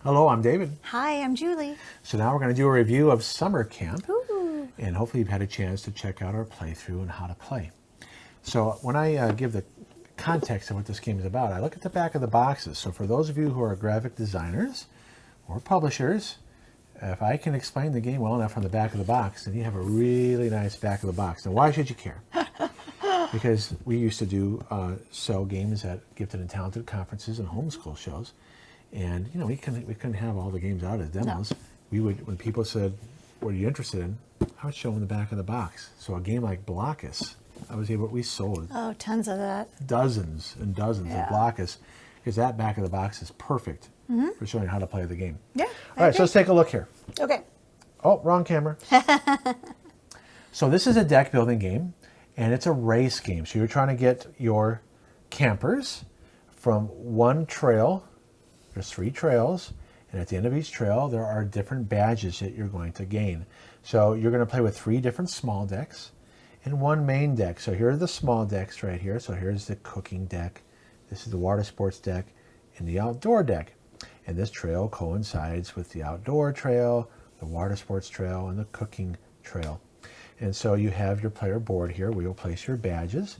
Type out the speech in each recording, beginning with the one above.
Hello, I'm David. Hi, I'm Julie. So now we're going to do a review of summer camp. Ooh. And hopefully you've had a chance to check out our playthrough and how to play. So when I give the context of what this game is about, I look at the back of the boxes. So for those of you who are graphic designers or publishers, if I can explain the game well enough from the back of the box, then you have a really nice back of the box. Now, why should you care? Because we used to do sell games at Gifted and Talented conferences and homeschool shows, and we couldn't have all the games out as demos. No. We would, when people said, "What are you interested in?" I would show them the back of the box. So a game like Blockus, we sold tons of that, dozens and dozens of Blockus, because that back of the box is perfect for showing how to play the game. Yeah. All right, so let's take a look here. Okay. Oh, wrong camera. So this is a deck building game, and it's a race game. So you're trying to get your campers from one trail. There's 3 trails, and at the end of each trail, there are different badges that you're going to gain. So you're going to play with 3 different small decks and 1 main deck. So here are the small decks right here. So here's the cooking deck. This is the water sports deck and the outdoor deck. And this trail coincides with the outdoor trail, the water sports trail, and the cooking trail. And so you have your player board here where you'll place your badges.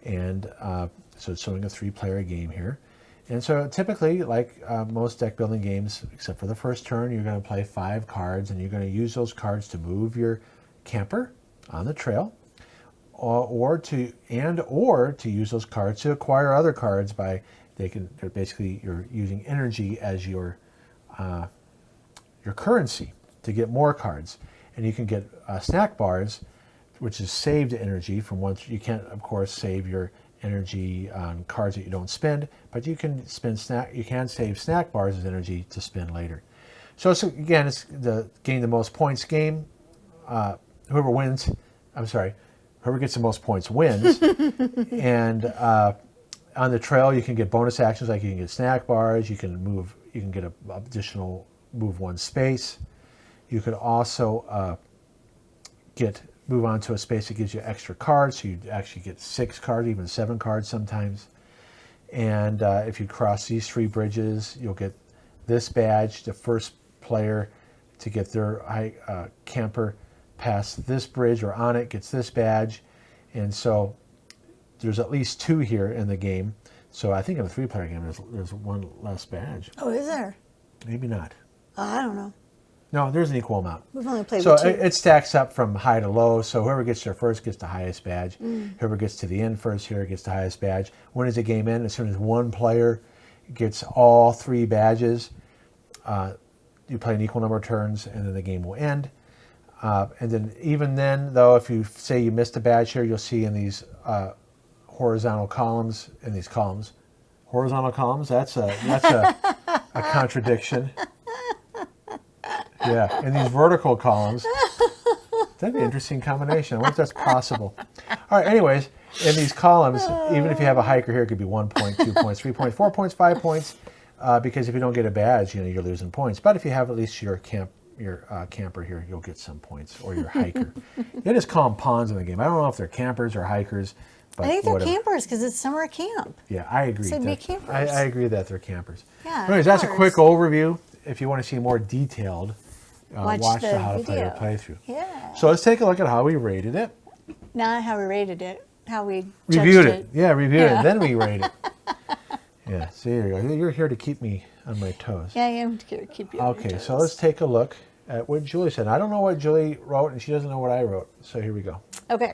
And so it's showing a 3-player game here. And so typically, like most deck building games, except for the first turn, you're going to play 5 cards, and you're going to use those cards to move your camper on the trail, or to use those cards to acquire other cards by they're basically you're using energy as your currency to get more cards. And you can get snack bars, which is saved energy from once. You can't, of course, save your energy on cards that you don't spend, but you can save snack bars as energy to spend later. So again, it's the gain the most points game. Whoever gets the most points wins. And on the trail, you can get bonus actions, like you can get snack bars. You can get an additional move 1 space. You could also move on to a space that gives you extra cards, so you actually get 6 cards, even 7 cards sometimes. And if you cross these 3 bridges, you'll get this badge. The first player to get their camper past this bridge or on it gets this badge. And so there's at least 2 here in the game. So I think in a 3-player game, there's 1 less badge. Oh, is there? Maybe not. I don't know. No, there's an equal amount. We've only played with 2. So it stacks up from high to low. So whoever gets there first gets the highest badge. Whoever gets to the end first here gets the highest badge. When does the game end? As soon as 1 player gets all 3 badges, you play an equal number of turns, and then the game will end. And then even then, though, if you say you missed a badge here, you'll see in these horizontal columns, horizontal columns, that's a contradiction. Yeah, and these vertical columns, that'd be an interesting combination. I wonder if that's possible. All right, anyways, in these columns, even if you have a hiker here, it could be 1 point, 2 points, 3 points, 4 points, 5 points, because if you don't get a badge, you're losing points. But if you have at least your camper here, you'll get some points, or your hiker. They just call them pawns in the game. I don't know if they're campers or hikers. But I think they're campers because it's summer camp. Yeah, I agree. So it'd be campers. I agree that they're campers. Yeah. Anyways, that's a quick overview. If you want to see more detailed, watch the How to Play or playthrough. Yeah. So let's take a look at how we rated it. Not how we rated it, how we reviewed judged it. Yeah, reviewed it, then we rate it. Yeah, see, there you go. You're here to keep me on my toes. Yeah, I am to keep you on your Okay, toes. so let's take a look at what Julie said. I don't know what Julie wrote, and she doesn't know what I wrote. So here we go. Okay.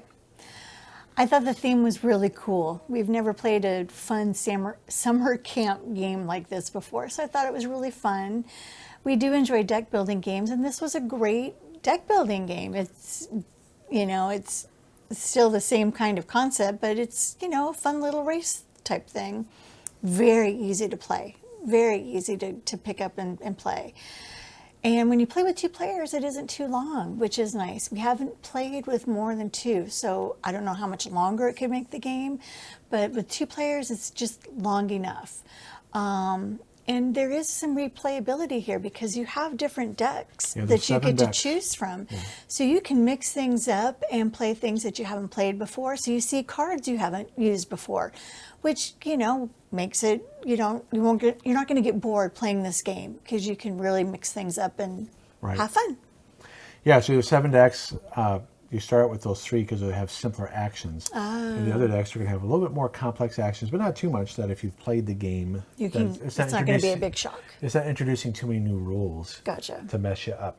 I thought the theme was really cool. We've never played a fun summer camp game like this before, so I thought it was really fun. We do enjoy deck building games, and this was a great deck building game. It's, it's still the same kind of concept, but it's, a fun little race type thing. Very easy to play, very easy to pick up and play. And when you play with 2 players, it isn't too long, which is nice. We haven't played with more than 2, so I don't know how much longer it could make the game, but with 2 players, it's just long enough. And there is some replayability here because you have different decks Yeah, that there's you 7 get decks. to choose from. So you can mix things up and play things that you haven't played before. So you see cards you haven't used before, which, makes it, you're not going to get bored playing this game because you can really mix things up and Right. have fun. Yeah, so there's 7 decks. You start with those 3 because they have simpler actions. And the other decks are going to have a little bit more complex actions, but not too much that if you've played the game, It's not going to be a big shock. It's not introducing too many new rules Gotcha. to mess you up.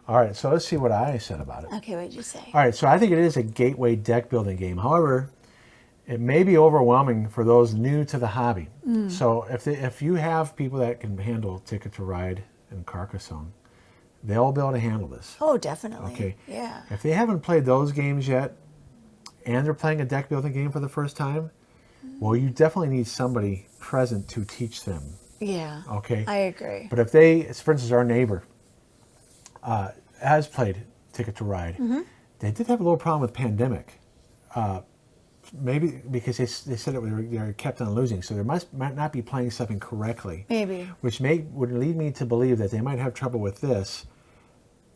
All right, so let's see what I said about it. Okay, what did you say? All right, so I think it is a gateway deck building game. However, it may be overwhelming for those new to the hobby. So if you have people that can handle Ticket to Ride and Carcassonne, they'll be able to handle this. Oh, definitely. Okay. Yeah. If they haven't played those games yet, and they're playing a deck building game for the first time, well, you definitely need somebody present to teach them. Yeah. Okay. I agree. But if they, for instance, our neighbor has played Ticket to Ride, they did have a little problem with pandemic. Maybe because they said they kept on losing, so they might not be playing something correctly. Maybe. Which would lead me to believe that they might have trouble with this.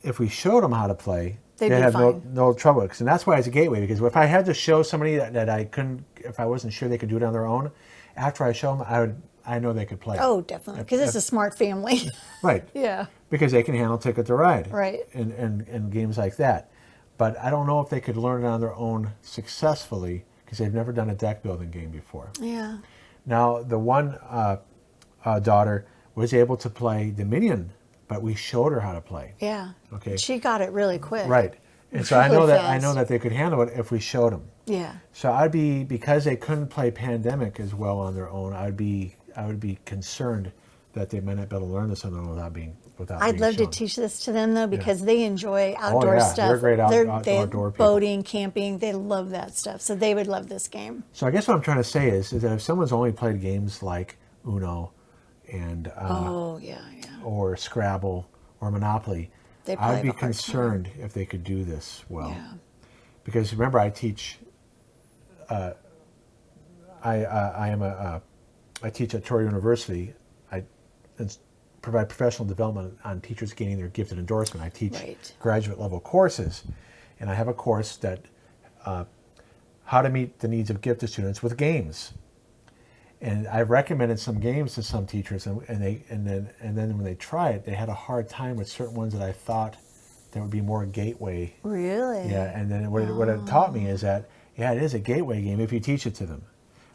If we showed them how to play, They'd they'd be have fine. no trouble. And that's why it's a gateway, because if I had to show somebody that I couldn't, if I wasn't sure they could do it on their own, after I show them, I know they could play. Oh, definitely. Because it's a smart family. Right. Yeah. Because they can handle Ticket to Ride. Right. And games like that. But I don't know if they could learn it on their own successfully, because they've never done a deck building game before. Yeah. Now, the one daughter was able to play Dominion, but we showed her how to play. Yeah. Okay. She got it really quick. Right. And so I Really know fast. that they could handle it if we showed them. Yeah. So because they couldn't play Pandemic as well on their own, I would be concerned that they might not be able to learn this on their own without being I'd love to shown. teach this to them though, because they enjoy outdoor yeah. stuff. They're great They outdoor people. boating, camping. They love that stuff. So they would love this game. So I guess what I'm trying to say is that if someone's only played games like Uno and Oh, yeah. or Scrabble or Monopoly, They probably I'd be have a hard concerned if they could do this well. Yeah. Because remember, I teach. I teach at Torrey University. I provide professional development on teachers gaining their gifted endorsement. I teach Right. graduate level courses, and I have a course that how to meet the needs of gifted students with games. And I've recommended some games to some teachers, and then when they try it, they had a hard time with certain ones that I thought that would be more gateway. Really? Yeah, and then what it taught me is that it is a gateway game if you teach it to them,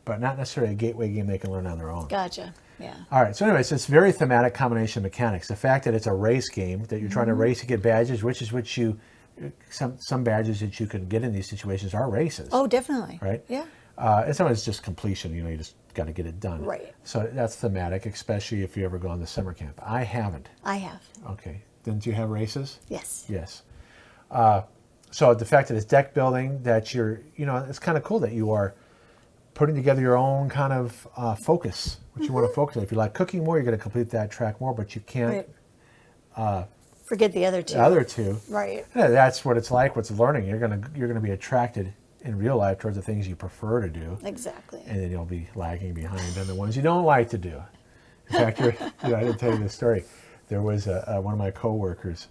but not necessarily a gateway game they can learn on their own. Gotcha. Yeah. All right, so anyways, it's very thematic combination of mechanics. The fact that it's a race game, that you're trying to race to get badges, some badges that you can get in these situations are races. Oh, definitely. Right? Yeah. And some is just completion, you just got to get it done. Right. So that's thematic, especially if you ever go on the summer camp. I haven't. I have. Okay. Didn't you have races? Yes. Yes. So the fact that it's deck building, that it's kind of cool that you are putting together your own kind of focus, what you want to focus on. If you like cooking more, you're going to complete that track more, but you can't Forget the other two. the other two. Right. Yeah, that's what it's like. What's learning. You're gonna be attracted in real life towards the things you prefer to do, Exactly. and then you'll be lagging behind on the ones you don't like to do. In fact, I didn't tell you this story. There was one of my coworkers.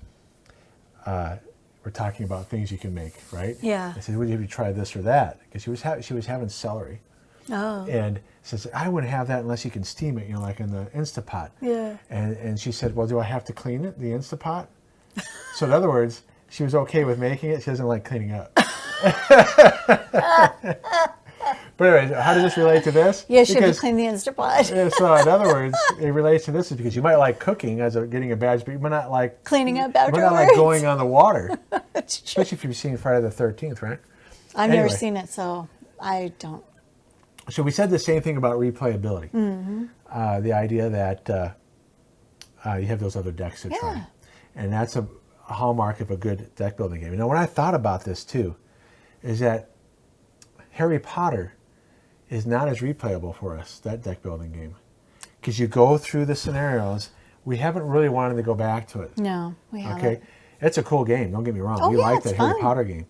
We're talking about things you can make, right? Yeah. I said, "Would you try this or that?" Because she was having celery, Oh. and says, "I wouldn't have that unless you can steam it, like in the Instapot." Yeah. And she said, "Well, do I have to clean it, the Instapot?" So in other words, she was okay with making it. She doesn't like cleaning up. But anyway, how does this relate to this? Yeah, she had to clean the Instapot. So in other words, it relates to this is because you might like cooking as getting a badge, but you might not like Cleaning up you might not like afterwards. going on the water, That's true. especially if you've seen Friday the 13th, right? I've never Anyway. seen it, so I don't. So we said the same thing about replayability. The idea that you have those other decks to Yeah. try. And that's a hallmark of a good deck building game. When I thought about this too, is that Harry Potter is not as replayable for us, that deck building game. Because you go through the scenarios, we haven't really wanted to go back to it. No, we haven't. Okay? It's a cool game, don't get me wrong. Oh, We yeah, like it's the Harry fun. Potter game.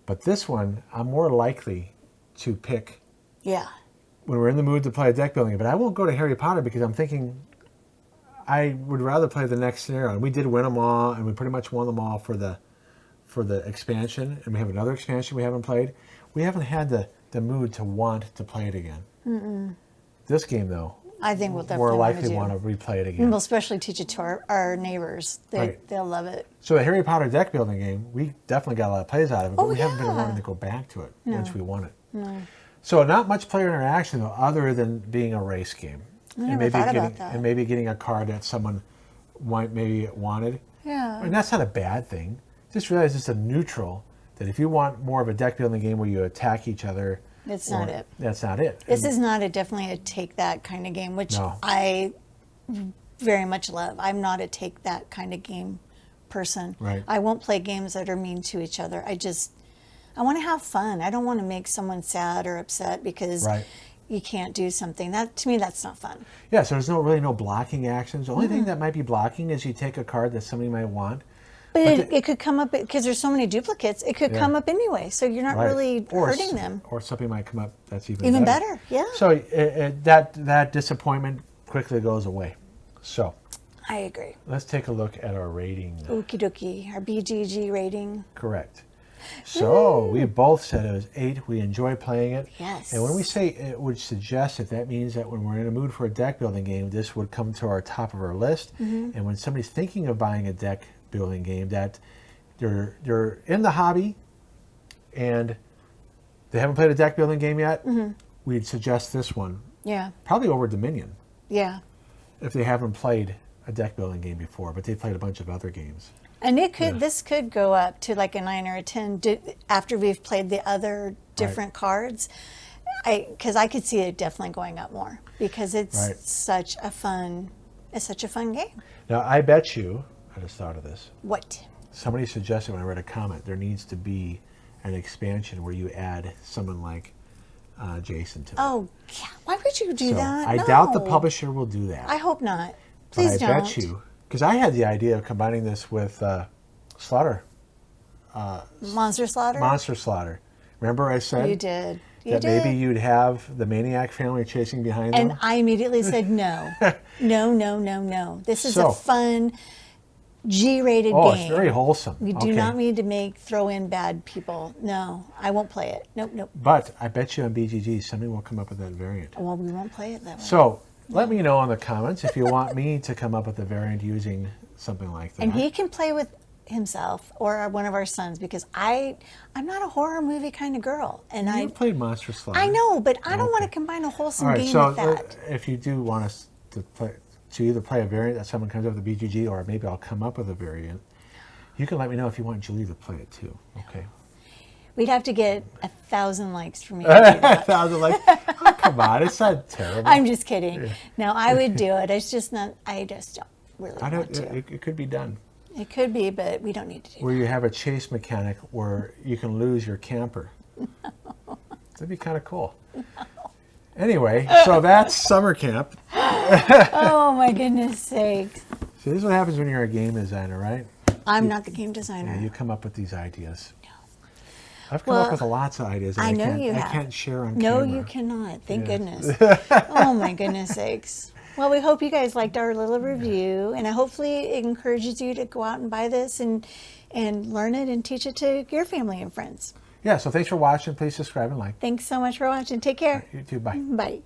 But this one, I'm more likely to pick Yeah. when we're in the mood to play a deck building. But I won't go to Harry Potter because I'm thinking I would rather play the next scenario. And we did win them all, and we pretty much won them all for the expansion. And we have another expansion we haven't played. We haven't had the mood to want to play it again. This game, though, I think we'll definitely more likely want want to replay it to. again. We'll especially teach it to our neighbors. They'll love it. So the Harry Potter deck building game, we definitely got a lot of plays out of it, but we haven't been yeah. wanting to go back to it once we won it. No. So not much player interaction, though, other than being a race game. I never thought about that. And maybe getting a card that someone maybe wanted. Yeah. And that's not a bad thing. Just realize it's a neutral, that if you want more of a deck building game where you attack each other, That's not it. That's not it. This is not definitely a take that kind of game, which No. I very much love. I'm not a take that kind of game person. Right. I won't play games that are mean to each other. I want to have fun. I don't want to make someone sad or upset because Right. you can't do something. That to me, that's not fun. Yeah, so there's really no blocking actions. The only thing that might be blocking is you take a card that somebody might want. But it could come up because there's so many duplicates. It could come up anyway, so you're not really hurting them. Or something might come up that's even better. Yeah. So that disappointment quickly goes away. So I agree. let's take a look at our rating. Okie dokie. Our BGG rating. Correct. So we both said it was 8. We enjoy playing it. Yes. And when we say it would suggest it, that means that when we're in a mood for a deck building game, this would come to our top of our list. And when somebody's thinking of buying a deck building game, that they're in the hobby and they haven't played a deck building game yet, we'd suggest this one. Yeah. Probably over Dominion, Yeah. if they haven't played a deck building game before, but they've played a bunch of other games. And this could go up to like a 9 or a 10 after we've played the other different cards. Because I could see it definitely going up more because it's such a fun game. Now, I bet you, I just thought of this. What? Somebody suggested when I read a comment, there needs to be an expansion where you add someone like Jason to it. Oh, yeah. Why would you do that? I No. doubt the publisher will do that. I hope not. Please but I bet you, because I had the idea of combining this with Slaughter. Monster Slaughter? Monster Slaughter. Remember I said You did. that maybe you'd have the Maniac family chasing behind them? And I immediately said no. No. This is So- a fun G-rated Oh, game. it's very wholesome. We do not need to throw in bad people. No, I won't play it. Nope. But I bet you on BGG somebody will come up with that variant. Well, we won't play it that way. So let me know in the comments if you want me to come up with a variant using something like that. And he can play with himself or one of our sons because I'm not a horror movie kind of girl. And You played Monster Slaughter. I know, but I don't want to combine a wholesome All right, game so with that. if you do want us to either play a variant that someone comes up with a BGG, or maybe I'll come up with a variant, you can let me know if you want Julie to play it too. Okay. We'd have to get 1,000 likes for me to do that. 1,000 likes. Oh, come on, it's not terrible. I'm just kidding. No, I would do it. It's just not. I just don't really want to. It could be done. It could be, but we don't need to do Where you have a chase mechanic where you can lose your camper. That'd be kind of cool. Anyway, so that's summer camp. that. Oh my goodness sakes! See, this is what happens when you're a game designer, right? I'm not the game designer. Yeah, you come up with these ideas. I've come up with lots of ideas. I know you have. I can't share on No, camera. you cannot. Thank goodness. Oh my goodness sakes. Well, we hope you guys liked our little review, and hopefully it encourages you to go out and buy this and learn it and teach it to your family and friends. Yeah, so thanks for watching. Please subscribe and like. Thanks so much for watching. Take care. You too. Bye. Bye.